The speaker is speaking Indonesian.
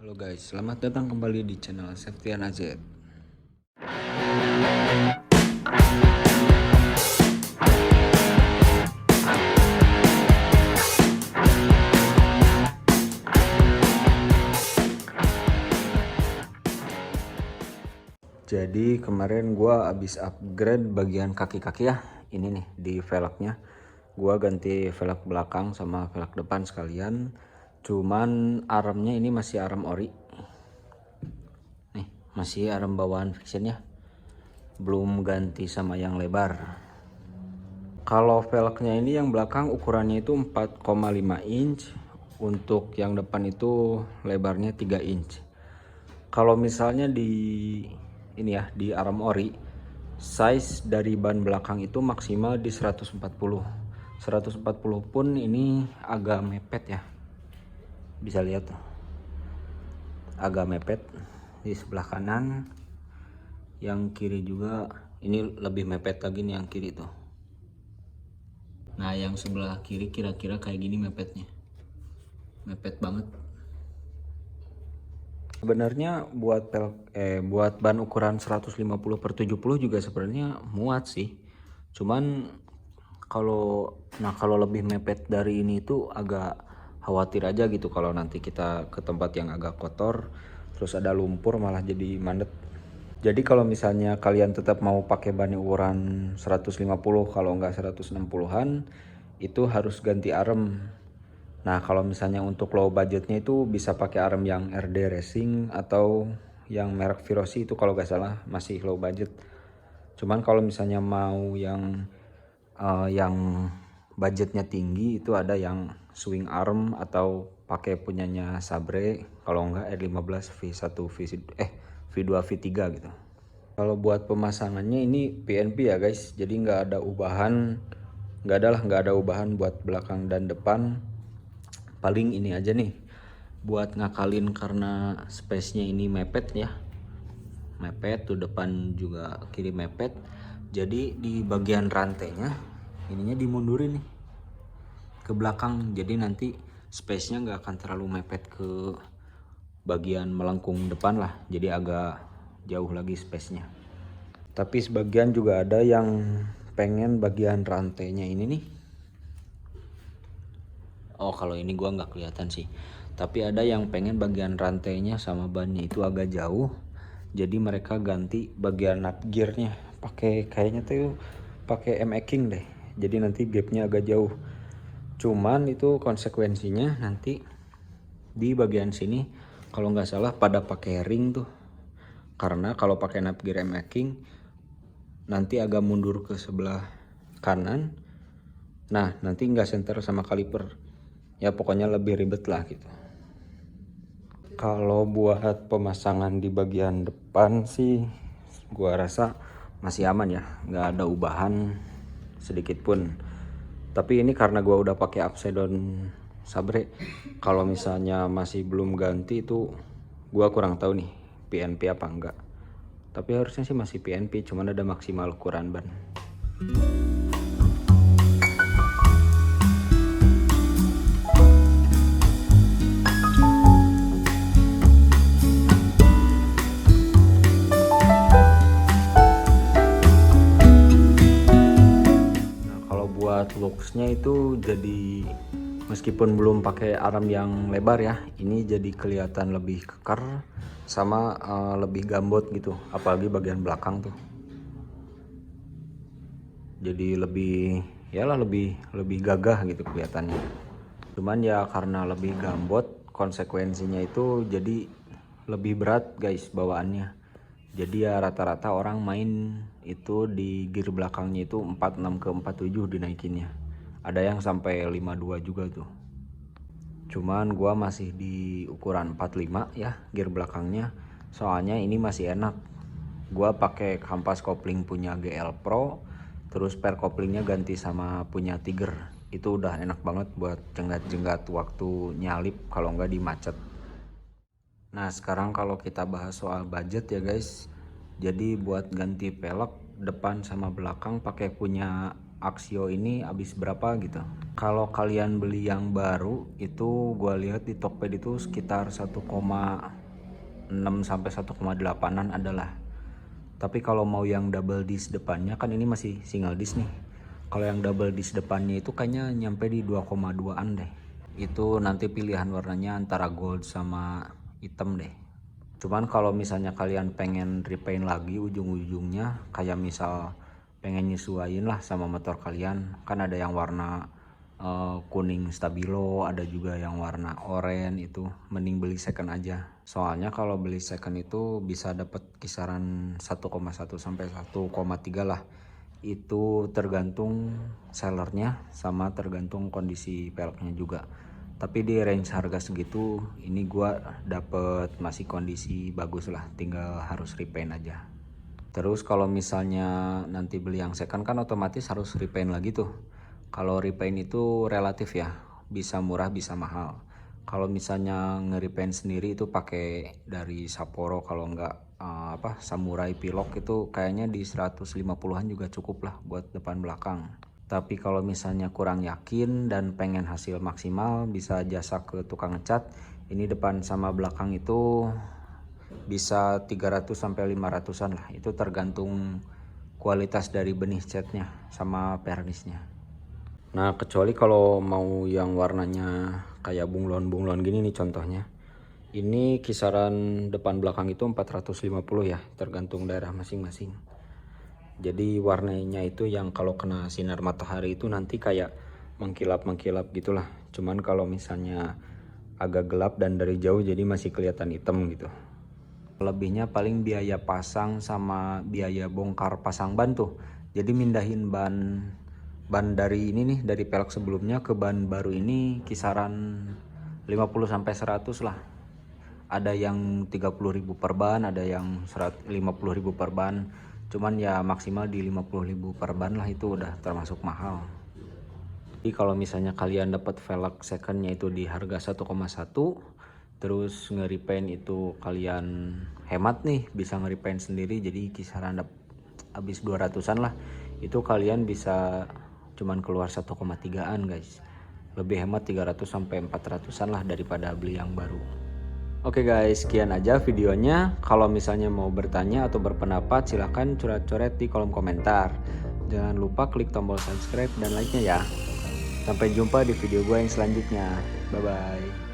Halo guys, selamat datang kembali di channel Septian AZ. Jadi kemarin gua abis upgrade bagian kaki-kaki ya. Ini nih di velgnya. Gua ganti velg belakang sama velg depan sekalian. Cuman armnya ini masih arm ori. Nih, masih arm bawaan fiction ya. Belum ganti sama yang lebar. Kalau velgnya ini yang belakang ukurannya itu 4,5 inch. Untuk yang depan itu lebarnya 3 inch. Kalau misalnya di ini ya, di arm ori, size dari ban belakang itu maksimal di 140. 140 pun ini agak mepet ya. Bisa lihat tuh. Agak mepet di sebelah kanan. Yang kiri juga ini lebih mepet lagi nih yang kiri tuh. Nah, yang sebelah kiri kira-kira kayak gini mepetnya. Mepet banget. Sebenarnya buat ban ukuran 150/70 juga sebenarnya muat sih. Cuman kalau lebih mepet dari ini itu agak khawatir aja gitu kalau nanti kita ke tempat yang agak kotor terus ada lumpur malah jadi mandet. Jadi kalau misalnya kalian tetap mau pakai ban ukuran 150 kalau enggak 160-an itu harus ganti arem. Nah, kalau misalnya untuk low budgetnya itu bisa pakai arm yang RD Racing atau yang merek Virosi itu kalau nggak salah masih low budget. Cuman kalau misalnya mau yang budgetnya tinggi itu ada yang swing arm atau pakai punyanya Sabre, kalau nggak R15 V1 V2 V3 gitu. Kalau buat pemasangannya ini PNP ya guys, jadi nggak ada ubahan, nggak ada ubahan buat belakang dan depan. Paling ini aja nih buat ngakalin karena space-nya ini mepet ya, mepet tuh depan juga kiri mepet, jadi di bagian rantainya ininya dimundurin nih ke belakang, jadi nanti space-nya nggak akan terlalu mepet ke bagian melengkung depan lah, jadi agak jauh lagi space-nya. Tapi sebagian juga ada yang pengen bagian rantainya ini nih. Oh, kalau ini gua nggak kelihatan sih. Tapi ada yang pengen bagian rantainya sama bannya itu agak jauh. Jadi mereka ganti bagian nut gearnya. Pakai kayaknya tuh pakai M-King deh. Jadi nanti gapnya agak jauh. Cuman itu konsekuensinya nanti di bagian sini kalau nggak salah pada pakai ring tuh. Karena kalau pakai nut gear M-King nanti agak mundur ke sebelah kanan. Nah, nanti nggak center sama kaliper. Ya pokoknya lebih ribet lah gitu. Kalau buat pemasangan di bagian depan sih gua rasa masih aman ya, nggak ada ubahan sedikit pun. Tapi ini karena gua udah pakai Upside-Down Sabre, kalau misalnya masih belum ganti itu gua kurang tahu nih PNP apa enggak. Tapi harusnya sih masih PNP, cuman ada maksimal ukuran ban. Buat looksnya itu jadi meskipun belum pakai arm yang lebar ya, ini jadi kelihatan lebih kekar sama lebih gambot gitu, apalagi bagian belakang tuh jadi lebih gagah gitu kelihatannya. Cuman ya karena lebih gambot konsekuensinya itu jadi lebih berat guys bawaannya. Jadi ya rata-rata orang main itu di gear belakangnya itu 46 ke 47 dinaikinnya. Ada yang sampai 52 juga tuh. Cuman gua masih di ukuran 45 ya gear belakangnya. Soalnya ini masih enak. Gua pakai kampas kopling punya GL Pro, terus per koplingnya ganti sama punya Tiger. Itu udah enak banget buat jenggat-jenggat waktu nyalip kalau nggak di macet. Nah, sekarang kalau kita bahas soal budget ya guys. Jadi buat ganti pelek depan sama belakang pakai punya Axio ini habis berapa gitu. Kalau kalian beli yang baru itu gua lihat di Tokped itu sekitar 1,6 sampai 1,8an adalah. Tapi kalau mau yang double disc depannya, kan ini masih single disc nih. Kalau yang double disc depannya itu kayaknya nyampe di 2,2an deh. Itu nanti pilihan warnanya antara gold sama hitam deh. Cuman kalau misalnya kalian pengen repaint lagi ujung-ujungnya, kayak misal pengen nyesuaiin lah sama motor kalian, kan ada yang warna kuning stabilo, ada juga yang warna oranye, itu mending beli second aja. Soalnya kalau beli second itu bisa dapat kisaran 1,1 sampai 1,3 lah. Itu tergantung sellernya sama tergantung kondisi peleknya juga. Tapi di range harga segitu ini gua dapet masih kondisi bagus lah, tinggal harus repaint aja. Terus kalau misalnya nanti beli yang second kan otomatis harus repaint lagi tuh. Kalau repaint itu relatif ya, bisa murah bisa mahal. Kalau misalnya nge-repaint sendiri itu pakai dari Sapporo, kalau enggak Samurai Pilok itu kayaknya di 150-an juga cukup lah buat depan belakang. Tapi kalau misalnya kurang yakin dan pengen hasil maksimal, bisa jasa ke tukang ngecat. Ini depan sama belakang itu bisa 300 sampai 500-an lah. Itu tergantung kualitas dari benih catnya sama pernisnya. Nah, kecuali kalau mau yang warnanya kayak bunglon-bunglon gini nih contohnya. Ini kisaran depan belakang itu 450 ya, tergantung daerah masing-masing. Jadi warnanya itu yang kalau kena sinar matahari itu nanti kayak mengkilap-mengkilap gitulah. Cuman kalau misalnya agak gelap dan dari jauh jadi masih kelihatan hitam gitu. Lebihnya paling biaya pasang sama biaya bongkar pasang ban tuh. Jadi mindahin ban dari ini nih, dari pelek sebelumnya ke ban baru ini kisaran 50 sampai 100 lah. Ada yang 30.000 per ban, ada yang 50.000 per ban. Cuman ya maksimal di 50.000 per ban lah, itu udah termasuk mahal. Jadi kalau misalnya kalian dapat velg secondnya itu di harga 1,1, terus nge-repaint itu kalian hemat nih, bisa nge-repaint sendiri jadi kisaran habis 200-an lah. Itu kalian bisa cuman keluar 1,3an guys. Lebih hemat 300 sampai 400-an lah daripada beli yang baru. Oke guys, sekian aja videonya. Kalau misalnya mau bertanya atau berpendapat, silahkan coret-coret di kolom komentar. Jangan lupa klik tombol subscribe dan like-nya ya. Sampai jumpa di video gue yang selanjutnya. Bye-bye.